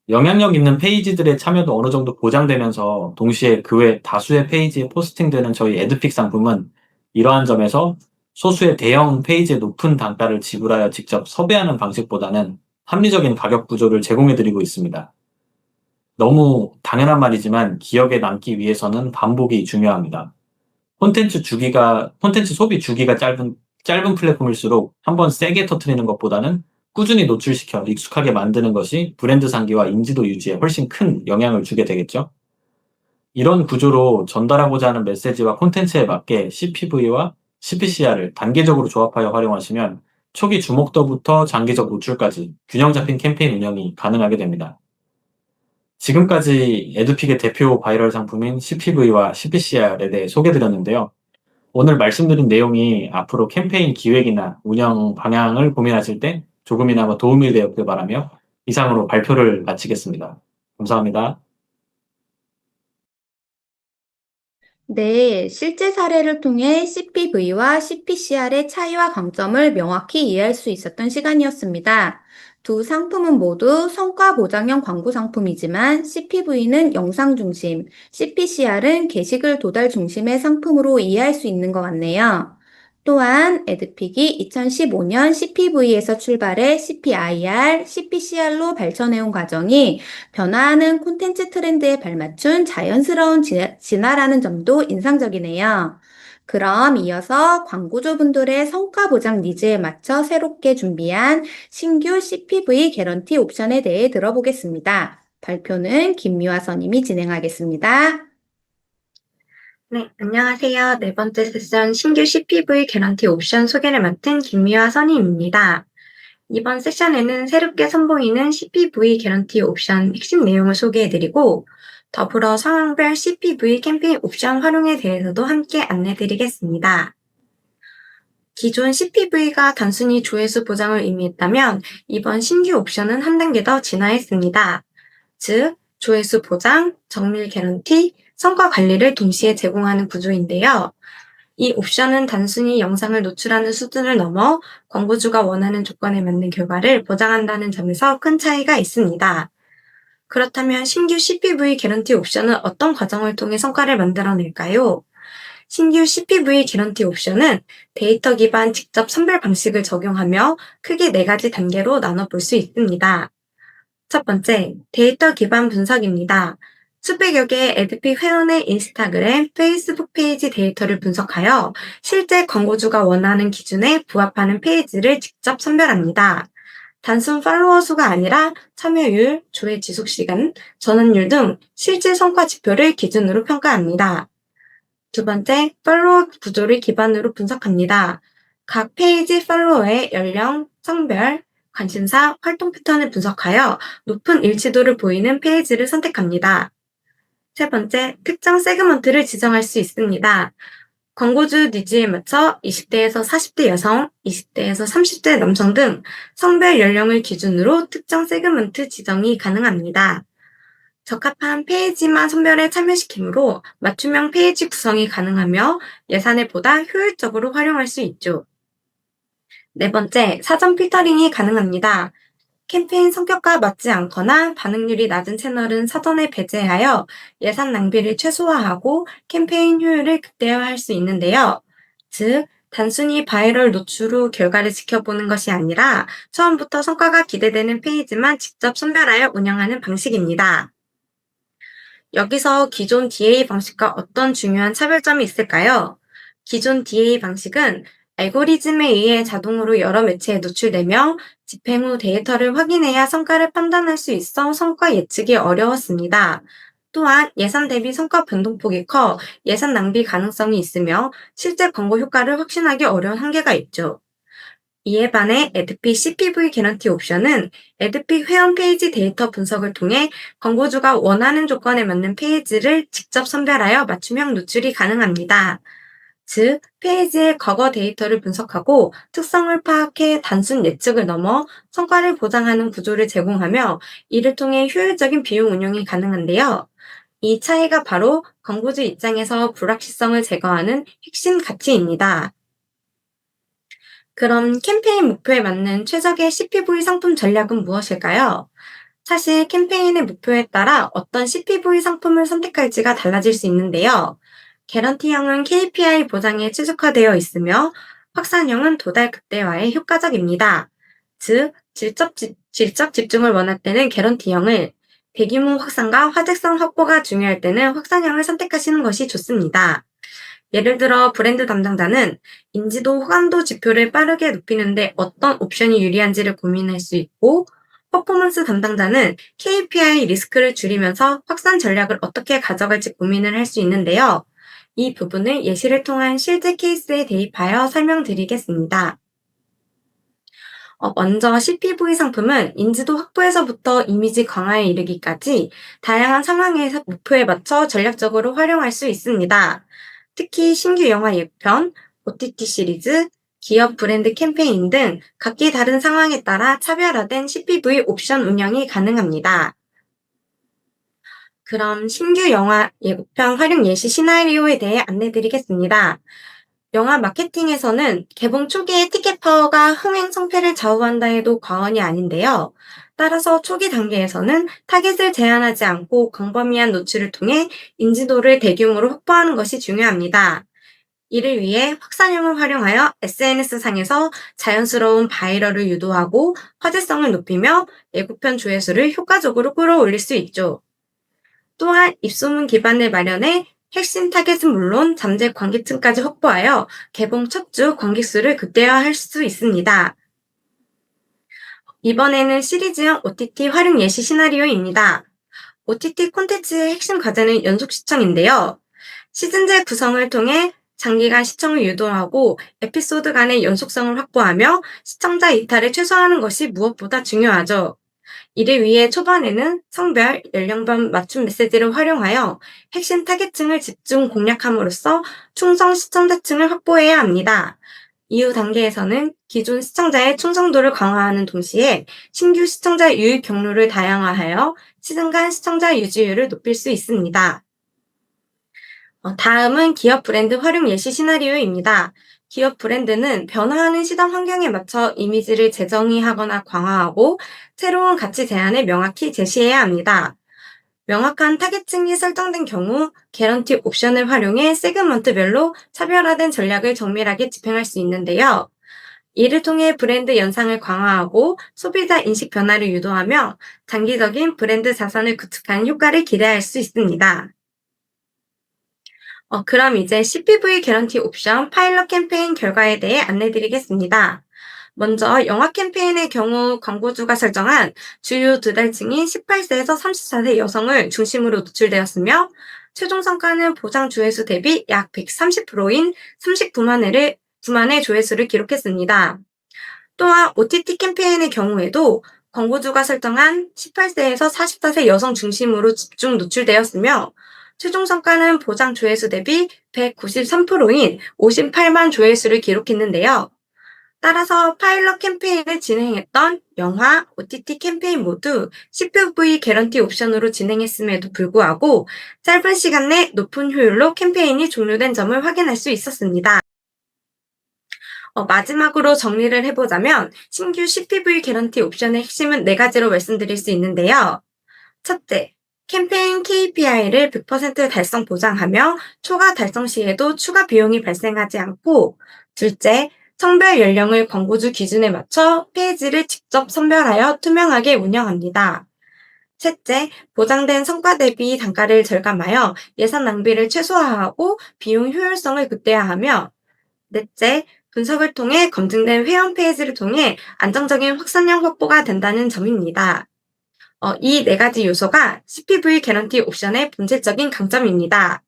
영향력 있는 페이지들의 참여도 어느 정도 보장되면서 동시에 그 외 다수의 페이지에 포스팅되는 저희 에드픽 상품은 이러한 점에서 소수의 대형 페이지에 높은 단가를 지불하여 직접 섭외하는 방식보다는 합리적인 가격 구조를 제공해드리고 있습니다. 너무 당연한 말이지만 기억에 남기 위해서는 반복이 중요합니다. 콘텐츠 소비 주기가 짧은 플랫폼일수록 한번 세게 터트리는 것보다는 꾸준히 노출시켜 익숙하게 만드는 것이 브랜드 상기와 인지도 유지에 훨씬 큰 영향을 주게 되겠죠. 이런 구조로 전달하고자 하는 메시지와 콘텐츠에 맞게 CPV와 CPCR을 단계적으로 조합하여 활용하시면 초기 주목도부터 장기적 노출까지 균형 잡힌 캠페인 운영이 가능하게 됩니다. 지금까지 에드픽의 대표 바이럴 상품인 CPV와 CPCR에 대해 소개드렸는데요. 오늘 말씀드린 내용이 앞으로 캠페인 기획이나 운영 방향을 고민하실 때 조금이나마 도움이 되었길 바라며 이상으로 발표를 마치겠습니다. 감사합니다. 네, 실제 사례를 통해 CPV와 CPCR의 차이와 강점을 명확히 이해할 수 있었던 시간이었습니다. 두 상품은 모두 성과 보장형 광고 상품이지만 CPV는 영상 중심, CPCR은 게시글 도달 중심의 상품으로 이해할 수 있는 것 같네요. 또한 에드픽이 2015년 CPV에서 출발해 CPIR, CPCR로 발전해온 과정이 변화하는 콘텐츠 트렌드에 발맞춘 자연스러운 진화라는 점도 인상적이네요. 그럼 이어서 광고주분들의 성과 보장 니즈에 맞춰 새롭게 준비한 신규 CPV 개런티 옵션에 대해 들어보겠습니다. 발표는 김미화 선임이 진행하겠습니다. 네, 안녕하세요. 네 번째 세션 신규 CPV 개런티 옵션 소개를 맡은 김미화 선임입니다. 이번 세션에는 새롭게 선보이는 CPV 개런티 옵션 핵심 내용을 소개해드리고 더불어 상황별 CPV 캠페인 옵션 활용에 대해서도 함께 안내드리겠습니다. 기존 CPV가 단순히 조회수 보장을 의미했다면 이번 신규 옵션은 한 단계 더 진화했습니다. 즉, 조회수 보장, 정밀 개런티, 성과 관리를 동시에 제공하는 구조인데요. 이 옵션은 단순히 영상을 노출하는 수준을 넘어 광고주가 원하는 조건에 맞는 결과를 보장한다는 점에서 큰 차이가 있습니다. 그렇다면 신규 CPV 개런티 옵션은 어떤 과정을 통해 성과를 만들어낼까요? 신규 CPV 개런티 옵션은 데이터 기반 직접 선별 방식을 적용하며 크게 4가지 단계로 나눠볼 수 있습니다. 첫 번째, 데이터 기반 분석입니다. 수백여 개의 에드픽 회원의 인스타그램, 페이스북 페이지 데이터를 분석하여 실제 광고주가 원하는 기준에 부합하는 페이지를 직접 선별합니다. 단순 팔로워 수가 아니라 참여율, 조회 지속 시간, 전환율 등 실제 성과 지표를 기준으로 평가합니다. 두 번째, 팔로워 구조를 기반으로 분석합니다. 각 페이지 팔로워의 연령, 성별, 관심사, 활동 패턴을 분석하여 높은 일치도를 보이는 페이지를 선택합니다. 세 번째, 특정 세그먼트를 지정할 수 있습니다. 광고주 니즈에 맞춰 20대에서 40대 여성, 20대에서 30대 남성 등 성별 연령을 기준으로 특정 세그먼트 지정이 가능합니다. 적합한 페이지만 선별에 참여시키므로 맞춤형 페이지 구성이 가능하며 예산을 보다 효율적으로 활용할 수 있죠. 네 번째, 사전 필터링이 가능합니다. 캠페인 성격과 맞지 않거나 반응률이 낮은 채널은 사전에 배제하여 예산 낭비를 최소화하고 캠페인 효율을 극대화할 수 있는데요. 즉, 단순히 바이럴 노출 후 결과를 지켜보는 것이 아니라 처음부터 성과가 기대되는 페이지만 직접 선별하여 운영하는 방식입니다. 여기서 기존 DA 방식과 어떤 중요한 차별점이 있을까요? 기존 DA 방식은 알고리즘에 의해 자동으로 여러 매체에 노출되며 집행 후 데이터를 확인해야 성과를 판단할 수 있어 성과 예측이 어려웠습니다. 또한 예산 대비 성과 변동폭이 커 예산 낭비 가능성이 있으며 실제 광고 효과를 확신하기 어려운 한계가 있죠. 이에 반해 에드픽 CPV 개런티 옵션은 에드픽 회원 페이지 데이터 분석을 통해 광고주가 원하는 조건에 맞는 페이지를 직접 선별하여 맞춤형 노출이 가능합니다. 즉, 페이지의 과거 데이터를 분석하고 특성을 파악해 단순 예측을 넘어 성과를 보장하는 구조를 제공하며 이를 통해 효율적인 비용 운용이 가능한데요. 이 차이가 바로 광고주 입장에서 불확실성을 제거하는 핵심 가치입니다. 그럼 캠페인 목표에 맞는 최적의 CPV 상품 전략은 무엇일까요? 사실 캠페인의 목표에 따라 어떤 CPV 상품을 선택할지가 달라질 수 있는데요. 개런티형은 KPI 보장에 최적화되어 있으며 확산형은 도달 극대화에 효과적입니다. 즉, 질적 집중을 원할 때는 개런티형을, 대규모 확산과 화제성 확보가 중요할 때는 확산형을 선택하시는 것이 좋습니다. 예를 들어 브랜드 담당자는 인지도 호감도 지표를 빠르게 높이는데 어떤 옵션이 유리한지를 고민할 수 있고, 퍼포먼스 담당자는 KPI 리스크를 줄이면서 확산 전략을 어떻게 가져갈지 고민을 할 수 있는데요. 이 부분을 예시를 통한 실제 케이스에 대입하여 설명드리겠습니다. 먼저 CPV 상품은 인지도 확보에서부터 이미지 강화에 이르기까지 다양한 상황에서 목표에 맞춰 전략적으로 활용할 수 있습니다. 특히 신규 영화 예편, OTT 시리즈, 기업 브랜드 캠페인 등 각기 다른 상황에 따라 차별화된 CPV 옵션 운영이 가능합니다. 그럼 신규 영화 예고편 활용 예시 시나리오에 대해 안내드리겠습니다. 영화 마케팅에서는 개봉 초기의 티켓 파워가 흥행 성패를 좌우한다 해도 과언이 아닌데요. 따라서 초기 단계에서는 타겟을 제한하지 않고 광범위한 노출을 통해 인지도를 대규모로 확보하는 것이 중요합니다. 이를 위해 확산형을 활용하여 SNS상에서 자연스러운 바이럴을 유도하고 화제성을 높이며 예고편 조회수를 효과적으로 끌어올릴 수 있죠. 또한 입소문 기반을 마련해 핵심 타겟은 물론 잠재 관객층까지 확보하여 개봉 첫 주 관객 수를 극대화할 수 있습니다. 이번에는 시리즈형 OTT 활용 예시 시나리오입니다. OTT 콘텐츠의 핵심 과제는 연속 시청인데요. 시즌제 구성을 통해 장기간 시청을 유도하고 에피소드 간의 연속성을 확보하며 시청자 이탈을 최소화하는 것이 무엇보다 중요하죠. 이를 위해 초반에는 성별, 연령별 맞춤 메시지를 활용하여 핵심 타겟층을 집중 공략함으로써 충성 시청자층을 확보해야 합니다. 이후 단계에서는 기존 시청자의 충성도를 강화하는 동시에 신규 시청자 유입 경로를 다양화하여 시즌 간 시청자 유지율을 높일 수 있습니다. 다음은 기업 브랜드 활용 예시 시나리오입니다. 기업 브랜드는 변화하는 시장 환경에 맞춰 이미지를 재정의하거나 강화하고 새로운 가치 제안을 명확히 제시해야 합니다. 명확한 타겟층이 설정된 경우 개런티 옵션을 활용해 세그먼트별로 차별화된 전략을 정밀하게 집행할 수 있는데요. 이를 통해 브랜드 연상을 강화하고 소비자 인식 변화를 유도하며 장기적인 브랜드 자산을 구축하는 효과를 기대할 수 있습니다. 그럼 이제 CPV 개런티 옵션 파일럿 캠페인 결과에 대해 안내드리겠습니다. 먼저 영화 캠페인의 경우 광고주가 설정한 주요 두 달층인 18세에서 34세 여성을 중심으로 노출되었으며 최종 성과는 보장 조회수 대비 약 130%인 39만 회 조회수를 기록했습니다. 또한 OTT 캠페인의 경우에도 광고주가 설정한 18세에서 44세 여성 중심으로 집중 노출되었으며 최종 성과는 보장 조회수 대비 193%인 58만 조회수를 기록했는데요. 따라서 파일럿 캠페인을 진행했던 영화, OTT 캠페인 모두 CPV 개런티 옵션으로 진행했음에도 불구하고 짧은 시간 내 높은 효율로 캠페인이 종료된 점을 확인할 수 있었습니다. 마지막으로 정리를 해보자면 신규 CPV 개런티 옵션의 핵심은 네 가지로 말씀드릴 수 있는데요. 첫째, 캠페인 KPI를 100% 달성 보장하며 초과 달성 시에도 추가 비용이 발생하지 않고, 둘째, 성별 연령을 광고주 기준에 맞춰 페이지를 직접 선별하여 투명하게 운영합니다. 셋째, 보장된 성과 대비 단가를 절감하여 예산 낭비를 최소화하고 비용 효율성을 극대화하며, 넷째, 분석을 통해 검증된 회원 페이지를 통해 안정적인 확산량 확보가 된다는 점입니다. 이 네 가지 요소가 CPV 개런티 옵션의 본질적인 강점입니다.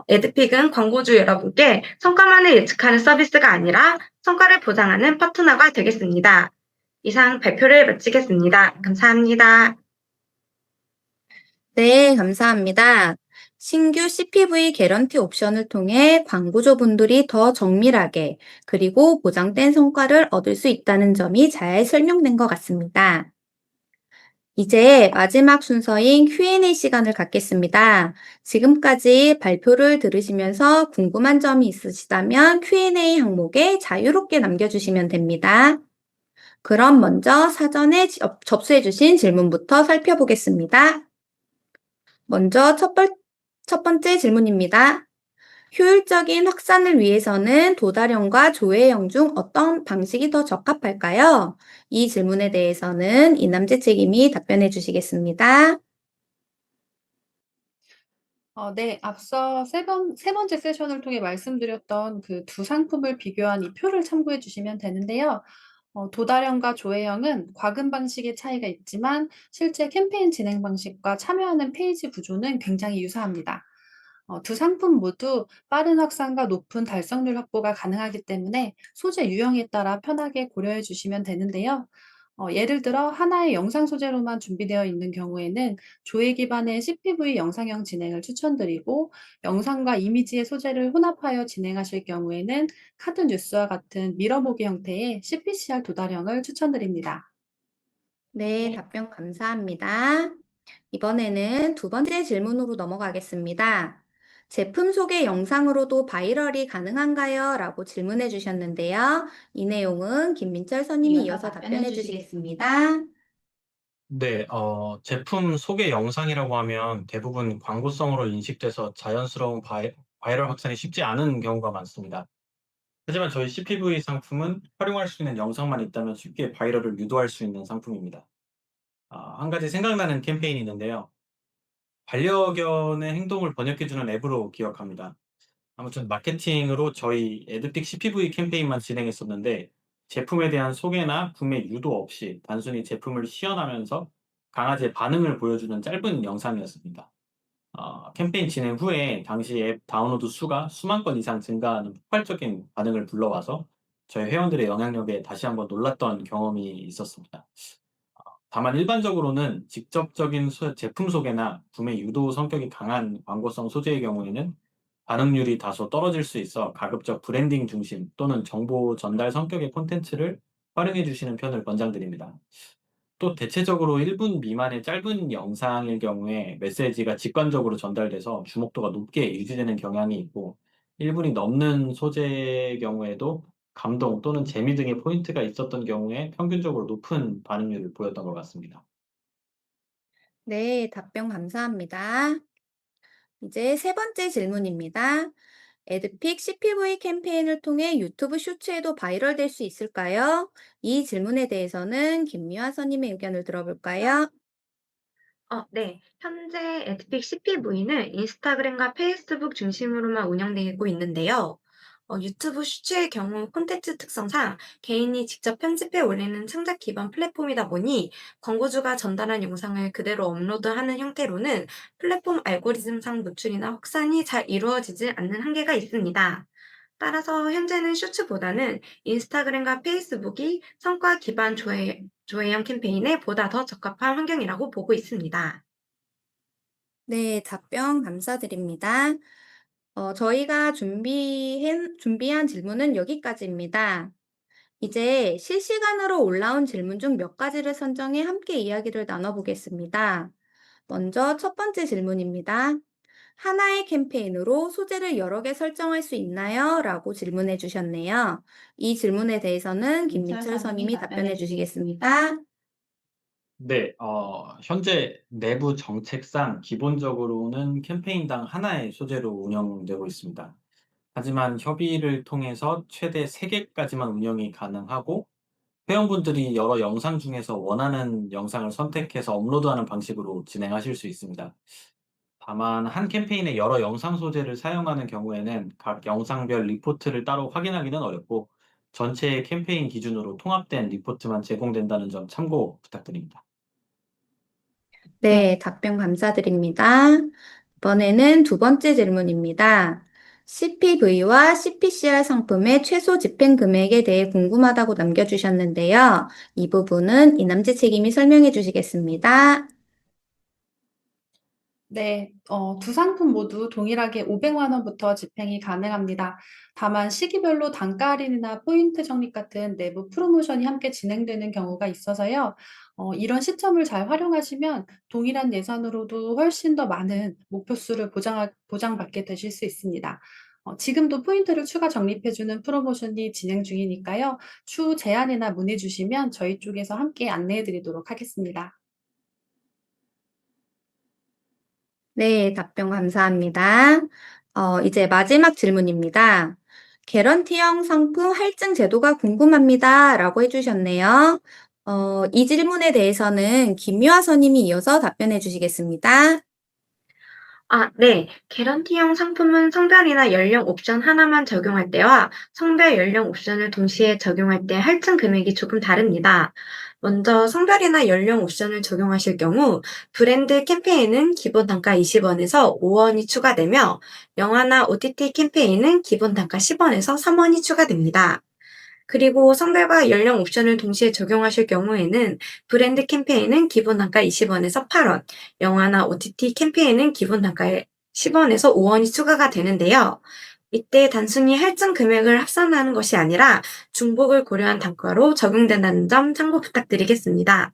에드픽은 광고주 여러분께 성과만을 예측하는 서비스가 아니라 성과를 보장하는 파트너가 되겠습니다. 이상 발표를 마치겠습니다. 감사합니다. 네, 감사합니다. 신규 CPV 개런티 옵션을 통해 광고주분들이 더 정밀하게 그리고 보장된 성과를 얻을 수 있다는 점이 잘 설명된 것 같습니다. 이제 마지막 순서인 Q&A 시간을 갖겠습니다. 지금까지 발표를 들으시면서 궁금한 점이 있으시다면 Q&A 항목에 자유롭게 남겨주시면 됩니다. 그럼 먼저 사전에 접수해주신 질문부터 살펴보겠습니다. 먼저 첫 번째 질문입니다. 효율적인 확산을 위해서는 도달형과 조회형 중 어떤 방식이 더 적합할까요? 이 질문에 대해서는 이남재 책임이 답변해 주시겠습니다. 네. 앞서 세 번째 세션을 통해 말씀드렸던 그 두 상품을 비교한 이 표를 참고해 주시면 되는데요. 도달형과 조회형은 과금 방식의 차이가 있지만 실제 캠페인 진행 방식과 참여하는 페이지 구조는 굉장히 유사합니다. 두 상품 모두 빠른 확산과 높은 달성률 확보가 가능하기 때문에 소재 유형에 따라 편하게 고려해 주시면 되는데요. 예를 들어 하나의 영상 소재로만 준비되어 있는 경우에는 조회 기반의 CPV 영상형 진행을 추천드리고, 영상과 이미지의 소재를 혼합하여 진행하실 경우에는 카드 뉴스와 같은 미러보기 형태의 CPCR 도달형을 추천드립니다. 네, 답변 감사합니다. 이번에는 두 번째 질문으로 넘어가겠습니다. 제품 소개 영상으로도 바이럴이 가능한가요? 라고 질문해 주셨는데요. 이 내용은 김민철 선임이 이어서 답변해 주시겠습니다. 네, 제품 소개 영상이라고 하면 대부분 광고성으로 인식돼서 자연스러운 바이럴 확산이 쉽지 않은 경우가 많습니다. 하지만 저희 CPV 상품은 활용할 수 있는 영상만 있다면 쉽게 바이럴을 유도할 수 있는 상품입니다. 한 가지 생각나는 캠페인이 있는데요. 반려견의 행동을 번역해주는 앱으로 기억합니다. 아무튼 마케팅으로 저희 에드픽 CPV 캠페인만 진행했었는데, 제품에 대한 소개나 구매 유도 없이 단순히 제품을 시연하면서 강아지의 반응을 보여주는 짧은 영상이었습니다. 캠페인 진행 후에 당시 앱 다운로드 수가 수만 건 이상 증가하는 폭발적인 반응을 불러와서 저희 회원들의 영향력에 다시 한번 놀랐던 경험이 있었습니다. 다만 일반적으로는 직접적인 제품 소개나 구매 유도 성격이 강한 광고성 소재의 경우에는 반응률이 다소 떨어질 수 있어 가급적 브랜딩 중심 또는 정보 전달 성격의 콘텐츠를 활용해 주시는 편을 권장드립니다. 또 대체적으로 1분 미만의 짧은 영상일 경우에 메시지가 직관적으로 전달돼서 주목도가 높게 유지되는 경향이 있고, 1분이 넘는 소재의 경우에도 감동 또는 재미 등의 포인트가 있었던 경우에 평균적으로 높은 반응률을 보였던 것 같습니다. 네, 답변 감사합니다. 이제 세 번째 질문입니다. 에드픽 CPV 캠페인을 통해 유튜브 쇼츠에도 바이럴될 수 있을까요? 이 질문에 대해서는 김미화 선임의 의견을 들어볼까요? 네. 현재 에드픽 CPV는 인스타그램과 페이스북 중심으로만 운영되고 있는데요. 유튜브 슈츠의 경우 콘텐츠 특성상 개인이 직접 편집해 올리는 창작 기반 플랫폼이다 보니 광고주가 전달한 영상을 그대로 업로드하는 형태로는 플랫폼 알고리즘상 노출이나 확산이 잘 이루어지지 않는 한계가 있습니다. 따라서 현재는 슈츠보다는 인스타그램과 페이스북이 성과 기반 조회형 캠페인에 보다 더 적합한 환경이라고 보고 있습니다. 네, 답변 감사드립니다. 저희가 준비한 질문은 여기까지입니다. 이제 실시간으로 올라온 질문 중 몇 가지를 선정해 함께 이야기를 나눠보겠습니다. 먼저 첫 번째 질문입니다. 하나의 캠페인으로 소재를 여러 개 설정할 수 있나요? 라고 질문해 주셨네요. 이 질문에 대해서는 김민철 선임이 답변해 주시겠습니다. 네, 현재 내부 정책상 기본적으로는 캠페인당 하나의 소재로 운영되고 있습니다. 하지만 협의를 통해서 최대 3개까지만 운영이 가능하고 회원분들이 여러 영상 중에서 원하는 영상을 선택해서 업로드하는 방식으로 진행하실 수 있습니다. 다만 한 캠페인에 여러 영상 소재를 사용하는 경우에는 각 영상별 리포트를 따로 확인하기는 어렵고 전체 캠페인 기준으로 통합된 리포트만 제공된다는 점 참고 부탁드립니다. 네, 답변 감사드립니다. 이번에는 두 번째 질문입니다. CPV와 CPCR 상품의 최소 집행 금액에 대해 궁금하다고 남겨주셨는데요. 이 부분은 이남재 책임이 설명해 주시겠습니다. 네, 두 상품 모두 동일하게 500만 원부터 집행이 가능합니다. 다만 시기별로 단가 할인이나 포인트 적립 같은 내부 프로모션이 함께 진행되는 경우가 있어서요. 이런 시점을 잘 활용하시면 동일한 예산으로도 훨씬 더 많은 목표 수를 보장받게 되실 수 있습니다. 지금도 포인트를 추가 적립해주는 프로모션이 진행 중이니까요. 추후 제안이나 문의 주시면 저희 쪽에서 함께 안내해 드리도록 하겠습니다. 네, 답변 감사합니다. 이제 마지막 질문입니다. 개런티형 상품 할증 제도가 궁금합니다. 라고 해주셨네요. 이 질문에 대해서는 김유아 선임이 이어서 답변해 주시겠습니다. 네. 개런티형 상품은 성별이나 연령 옵션 하나만 적용할 때와 성별 연령 옵션을 동시에 적용할 때 할증 금액이 조금 다릅니다. 먼저 성별이나 연령 옵션을 적용하실 경우 브랜드 캠페인은 기본 단가 20원에서 5원이 추가되며 영화나 OTT 캠페인은 기본 단가 10원에서 3원이 추가됩니다. 그리고 성별과 연령 옵션을 동시에 적용하실 경우에는 브랜드 캠페인은 기본 단가 20원에서 8원, 영화나 OTT 캠페인은 기본 단가에 10원에서 5원이 추가가 되는데요. 이때 단순히 할증 금액을 합산하는 것이 아니라 중복을 고려한 단가로 적용된다는 점 참고 부탁드리겠습니다.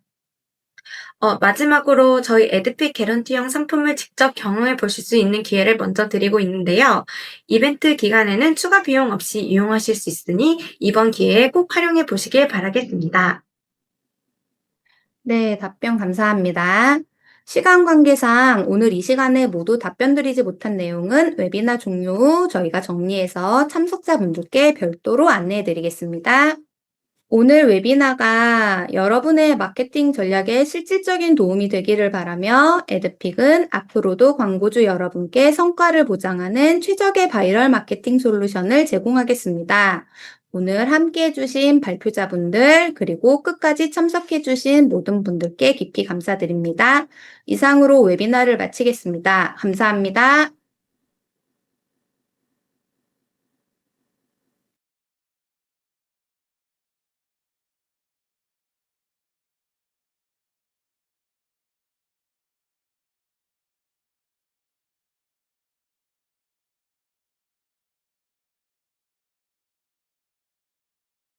마지막으로 저희 에드픽 개런티형 상품을 직접 경험해 보실 수 있는 기회를 먼저 드리고 있는데요. 이벤트 기간에는 추가 비용 없이 이용하실 수 있으니 이번 기회에 꼭 활용해 보시길 바라겠습니다. 네, 답변 감사합니다. 시간 관계상 오늘 이 시간에 모두 답변 드리지 못한 내용은 웨비나 종료 후 저희가 정리해서 참석자분들께 별도로 안내해 드리겠습니다. 오늘 웨비나가 여러분의 마케팅 전략에 실질적인 도움이 되기를 바라며 에드픽은 앞으로도 광고주 여러분께 성과를 보장하는 최적의 바이럴 마케팅 솔루션을 제공하겠습니다. 오늘 함께 해주신 발표자분들 그리고 끝까지 참석해주신 모든 분들께 깊이 감사드립니다. 이상으로 웨비나를 마치겠습니다. 감사합니다.